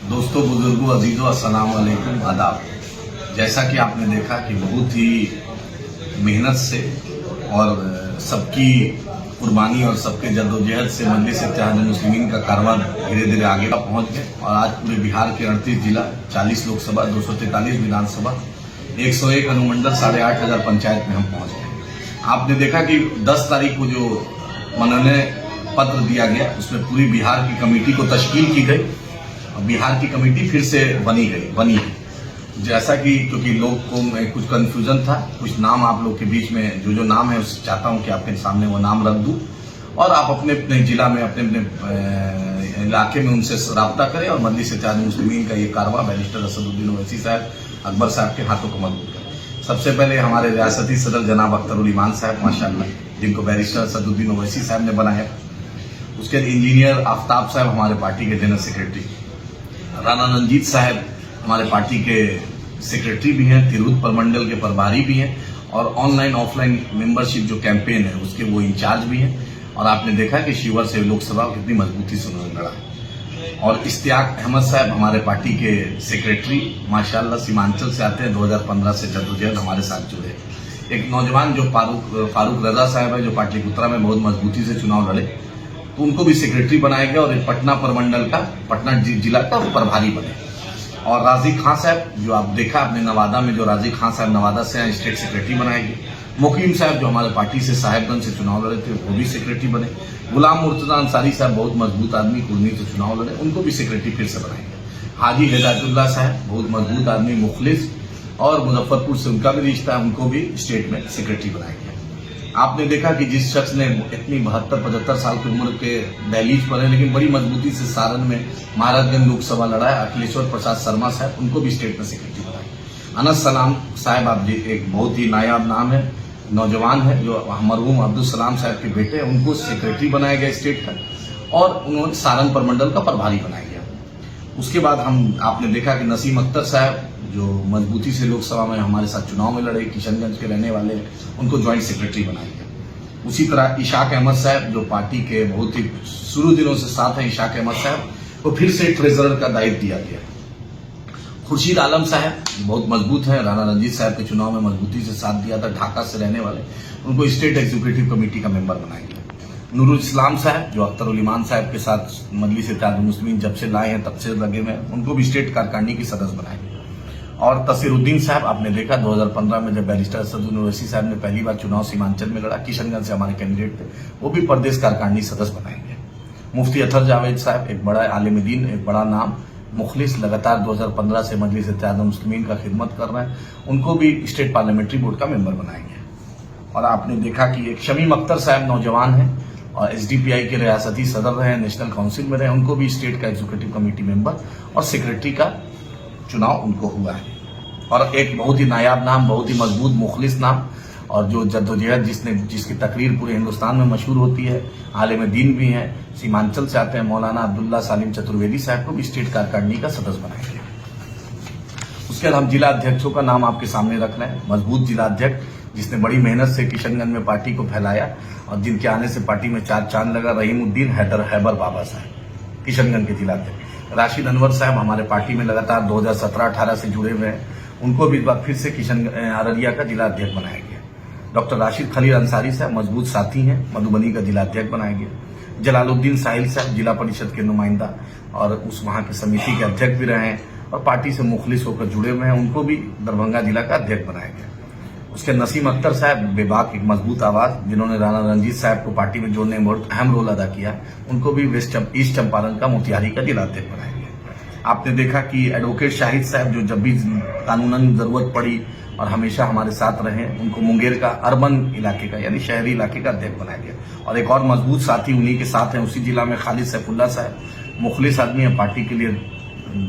दोस्तों, बुजुर्गों, अजीजों, अस्सलाम वालेकुम, आदाब। जैसा कि आपने देखा कि बहुत ही मेहनत से और सबकी कुर्बानी और सबके जद्दोजहद से मजलिस इत्तेहाद मुस्लिमीन का कारवां धीरे धीरे आगे पहुंच गए और आज पूरे बिहार के 38 जिला, 40 लोकसभा, 243 विधानसभा, 101 अनुमंडल, 8,500 पंचायत में हम पहुंच गए। आपने देखा कि 10 तारीख को जो मनोनयन पत्र दिया गया उसमें पूरी बिहार की कमेटी को तश्कील की गई। बिहार की कमेटी फिर से बनी है। जैसा कि क्योंकि लोग को में कुछ कंफ्यूजन था, कुछ नाम आप लोग के बीच में जो नाम है उससे चाहता हूं कि आपके सामने वो नाम रख दूं और आप अपने अपने जिला में अपने अपने इलाके में उनसे राब्ता करें और मजलिस इत्तेहाद मुस्लिमीन का ये कारवां बैरिस्टर असदुद्दीन ओवैसी साहब, अकबर साहब के हाथों को मजबूत करें। सबसे पहले हमारे रियासती सदर जनाब अख्तरुल ईमान साहब, माशाअल्लाह, जिनको बैरिस्टर असदुद्दीन ओवैसी साहब ने बनाया। उसके बाद इंजीनियर आफ्ताब साहब हमारे पार्टी के जनरल सेक्रेटरी, राणा रंजीत साहब हमारे पार्टी के सेक्रेटरी भी हैं, तिरहुत प्रमंडल के प्रभारी भी हैं और ऑनलाइन ऑफलाइन मेंबरशिप जो कैंपेन है उसके वो इंचार्ज भी हैं। और आपने देखा कि शिवर से लोकसभा कितनी मजबूती से उन्होंने लड़ा। और इश्तियाक अहमद साहब हमारे पार्टी के सेक्रेटरी, माशाल्लाह, सीमांचल से आते हैं, 2015 से जद्दोजहद हमारे साथ जुड़े। एक नौजवान जो फारूक रजा साहब है, जो पाटलिपुत्रा में बहुत मजबूती से चुनाव लड़े, तो उनको भी सेक्रेटरी बनाया गया और पटना प्रमंडल का, पटना जिला का प्रभारी बने। और राजी खान साहब, जो आप देखा आपने नवादा में, जो राजी खान साहब नवादा से हैं, स्टेट सेक्रेटरी बनाए गए। मुकीम साहब जो हमारे पार्टी से साहेबगंज से चुनाव लड़े थे, वो भी सेक्रेटरी बने। गुलाम मुर्तजा अंसारी साहब, बहुत मजबूत आदमी, कुर्मी से चुनाव लड़े, उनको भी सेक्रेटरी फिर से बनाए गए। हाजी हिदायतुल्लाह साहब, बहुत मजबूत आदमी, मुखलिस, और मुजफ्फरपुर से उनका भी रिश्ता है, उनको भी स्टेट में सेक्रेटरी बनाया गया। आपने देखा कि जिस शख्स ने इतनी 72-75 साल की उम्र के दहलीज पर है लेकिन बड़ी मजबूती से सारण में महाराजगंज लोकसभा लड़ा है, अखिलेश्वर प्रसाद शर्मा साहब, उनको भी स्टेट में सेक्रेटरी बनाया। अनस सलाम साहब, आप जी, एक बहुत ही नायाब नाम है, नौजवान है, जो मरहूम अब्दुल सलाम साहब के बेटे हैं, उनको सेक्रेटरी बनाया गया स्टेट का और उन्होंने सारण प्रमंडल का प्रभारी बनाया गया। उसके बाद आपने देखा कि नसीम अख्तर साहब, जो मजबूती से लोकसभा में हमारे साथ चुनाव में लड़े, किशनगंज के रहने वाले, उनको ज्वाइंट सेक्रेटरी बनाया गया। उसी तरह इशाक अहमद साहब, जो पार्टी के बहुत ही शुरू दिनों से साथ हैं, इशाक अहमद साहब को फिर से ट्रेजरर का दायित्व दिया गया। खुर्शीद आलम साहब बहुत मजबूत हैं, राणा रंजीत साहब के चुनाव में मजबूती से साथ दिया था, ढाका से रहने वाले, उनको स्टेट एग्जीक्यूटिव कमेटी का मेंबर बनाया गया। नूरुल इस्लाम साहब, जो अख्तरुल ईमान साहब के साथ मजलिस इत्तेहाद मुस्लिमीन जब से लाए हैं तब से लगे हुए हैं, उनको भी स्टेट कार्यकारिणी की सदस्य बनाया गया। और तसीरुद्दीन साहब, आपने देखा 2015 में जब बैरिस्टर असदुद्दीन ओवैसी साहब ने पहली बार चुनाव सीमांचल में लड़ा, किशनगंज से हमारे कैंडिडेट थे, वो भी प्रदेश कार्यकारिणी सदस्य बनाए गए। मुफ्ती अतर जावेद साहब, एक बड़ा आलिम दीन, एक बड़ा नाम, मुखलिस, लगातार 2015 से मजलिस इत्तेहाद मुस्लिमीन का खिदमत कर रहे हैं, उनको भी स्टेट पार्लियामेंट्री बोर्ड का मेंबर बनाया गया। और आपने देखा कि एक शमीम अख्तर साहब नौजवान हैं और एसडीपीआई के रियासती सदर रहे, नेशनल काउंसिल में रहे, उनको भी स्टेट का एग्जीक्यूटिव कमेटी मेंबर और सेक्रेटरी का चुनाव उनको हुआ है। और एक बहुत ही नायाब नाम, बहुत ही मजबूत मुखलिस नाम, और जो जद्दोजहद जिसकी तकरीर पूरे हिंदुस्तान में मशहूर होती है, आलिम दीन भी हैं, सीमांचल से आते हैं, मौलाना अब्दुल्ला सालिम चतुर्वेदी साहब को भी स्टेट कार्यकारिणी का सदस्य बनाया गया। उसके बाद हम जिला अध्यक्षों का नाम आपके सामने रख रहे हैं। मजबूत जिला अध्यक्ष, जिसने बड़ी मेहनत से किशनगंज में पार्टी को फैलाया और जिनके आने से पार्टी में चार चांद लगा, रहीमुद्दीन हैबर बाबा साहब, किशनगंज के जिला अध्यक्ष। राशिद अनवर साहब हमारे पार्टी में लगातार 2017-18 से जुड़े हुए हैं, उनको भी इस बार फिर से अररिया का जिला अध्यक्ष बनाया गया। डॉक्टर राशिद खलील अंसारी साहब मजबूत साथी हैं, मधुबनी का जिला अध्यक्ष बनाया गया। जलालुद्दीन साहिल साहब जिला परिषद के नुमाइंदा और उस वहां की समिति के अध्यक्ष भी रहे हैं और पार्टी से मुखलिस होकर जुड़े हुए हैं, उनको भी दरभंगा जिला का अध्यक्ष बनाया गया। उसके नसीम अख्तर साहब, बेबाक, एक मजबूत आवाज, जिन्होंने राणा रंजीत साहब को पार्टी में जोड़ने में बहुत अहम रोल अदा किया, उनको भी ईस्ट चंपारण का मोतिहारी का जिला अध्यक्ष बनाया गया। आपने देखा कि एडवोकेट शाहिद साहब, जो जब भी कानूनन जरूरत पड़ी और हमेशा हमारे साथ रहे, उनको मुंगेर का अर्बन इलाके का यानी शहरी इलाके का अध्यक्ष बनाया गया। और एक और मजबूत साथी उन्हीं के साथ हैं उसी जिला में, खालिद सैफुल्ला साहब, मुखलिस आदमी है, पार्टी के लिए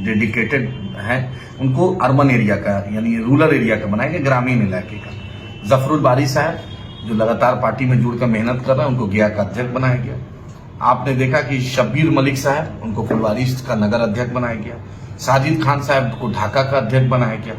डेडिकेटेड हैं, उनको अर्बन एरिया का यानी रूरल एरिया का बनाया गया, ग्रामीण इलाके का। जफरुल बारी साहब, जो लगातार पार्टी में जुड़कर मेहनत कर रहे हैं, उनको गया का अध्यक्ष बनाया गया। आपने देखा कि शब्बीर मलिक साहब, उनको फुलवारी का नगर अध्यक्ष बनाया गया। साजिद खान साहब को ढाका का अध्यक्ष बनाया गया।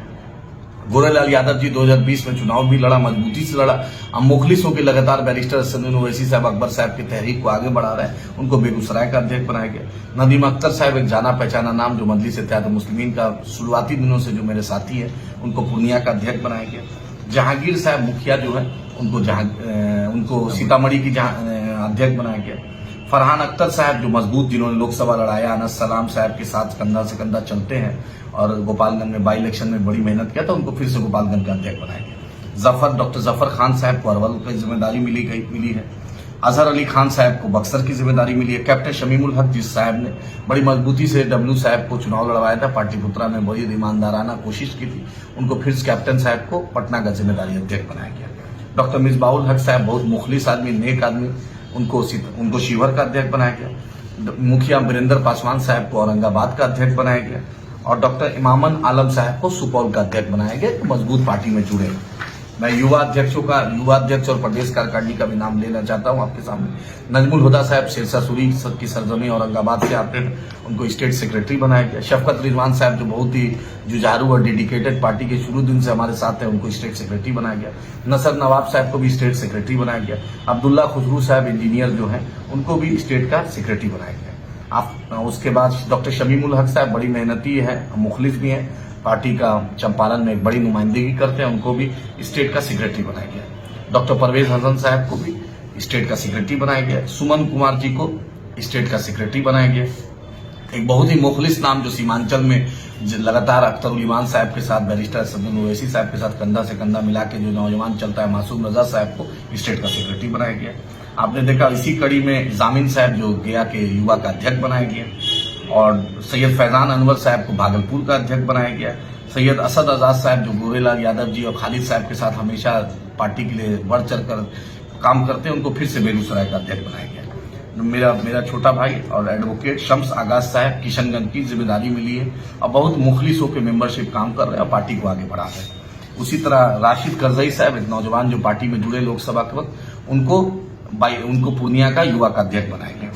गोरेलाल यादव जी 2020 में चुनाव भी लड़ा, मजबूती से लड़ा। अब मुखलिस होकर लगातार बैरिस्टर असदुद्दीन ओवैसी साहब अकबर साहब की तहरीक को आगे बढ़ा रहे हैं। उनको बेगूसराय का अध्यक्ष बनाया गया। नदीम अख्तर साहब एक जाना पहचाना नाम, जो मजलिस इत्तेहाद मुस्लिमीन का शुरुआती दिनों से जो मेरे साथी है, उनको पूर्णिया का अध्यक्ष बनाया गया। जहांगीर साहब मुखिया जो है, उनको सीतामढ़ी की अध्यक्ष बनाया गया। फरहान अख्तर साहब जो मजबूत, जिन्होंने लोकसभा लड़ाया, अनस सलाम साहब के साथ कंधा से कंधा चलते हैं और गोपालगंज में बाई इलेक्शन में बड़ी मेहनत किया, तो उनको फिर से गोपालगंज का अध्यक्ष बनाया गया। डॉक्टर जफर खान साहब को अरवल की जिम्मेदारी मिली है। अजहर अली खान साहब को बक्सर की जिम्मेदारी मिली है। कैप्टन शमीमुल हक जिस साहब ने बड़ी मजबूती से डब्ल्यू साहब को चुनाव लड़वाया था, पाटलिपुत्रा में बड़ी ईमानदाराना कोशिश की थी, उनको फिर कैप्टन साहब को पटना का जिम्मेदारी अध्यक्ष बनाया गया। डॉक्टर मिसबाउल हक साहब बहुत मुखलिस आदमी, नेक आदमी, उनको शिवहर का अध्यक्ष बनाया गया। मुखिया वीरेंद्र पासवान साहब को औरंगाबाद का अध्यक्ष बनाया गया और डॉक्टर इमामन आलम साहब को सुपौल का अध्यक्ष बनाया गया। तो मजबूत पार्टी में जुड़े। मैं युवा अध्यक्ष और प्रदेश कार्यकारिणी का भी नाम लेना चाहता हूं आपके सामने। नजमुल हुदा साहब सिरसा सूरी की सरजमी औरंगाबाद से आते हैं, उनको स्टेट सेक्रेटरी बनाया गया। शफकत रिजवान साहब जो बहुत ही जुझारू और डेडिकेटेड पार्टी के शुरू दिन से हमारे साथ हैं, उनको स्टेट सेक्रेटरी बनाया गया। नसर नवाब साहब को भी स्टेट सेक्रेटरी बनाया गया। अब्दुल्ला खुसरू साहब इंजीनियर जो हैं, उनको भी स्टेट का सेक्रेटरी बनाया गया। उसके बाद डॉक्टर शमीमुल हक साहब बड़ी मेहनती है, मुखलिस भी हैं, पार्टी का चंपारण में एक बड़ी नुमाइंदगी करते हैं, उनको भी स्टेट का सेक्रेटरी बनाया गया। डॉक्टर परवेज हसन साहब को भी स्टेट का सेक्रेटरी बनाया गया। सुमन कुमार जी को स्टेट का सेक्रेटरी बनाया गया। एक बहुत ही मुखलिस नाम जो सीमांचल में लगातार अख्तरुल ईमान साहब के साथ, बैरिस्टर असदुद्दीन ओवैसी साहब के साथ कंधा से कंधा मिला के जो नौजवान चलता है, मासूम रजा साहब को स्टेट का सेक्रेटरी बनाया गया। आपने देखा इसी कड़ी में जामिन साहब जो गया के युवा का अध्यक्ष बनाया गया और सैयद फैजान अनवर साहब को भागलपुर का अध्यक्ष बनाया गया। सैयद असद आजाद साहब जो गोरेलाल यादव जी और खालिद साहब के साथ हमेशा पार्टी के लिए बढ़ चढ़ कर काम करते हैं, उनको फिर से बेगूसराय का अध्यक्ष बनाया गया। मेरा छोटा भाई और एडवोकेट शम्स आगाज साहब किशनगंज की जिम्मेदारी मिली है और बहुत मुखलिस होकर मेंबरशिप काम कर रहे हैं और पार्टी को आगे बढ़ा रहे हैं। उसी तरह राशिद करजई साहब एक नौजवान जो पार्टी में जुड़े लोकसभा के वक्त, उनको पूर्णिया का युवा का अध्यक्ष बनाया गया।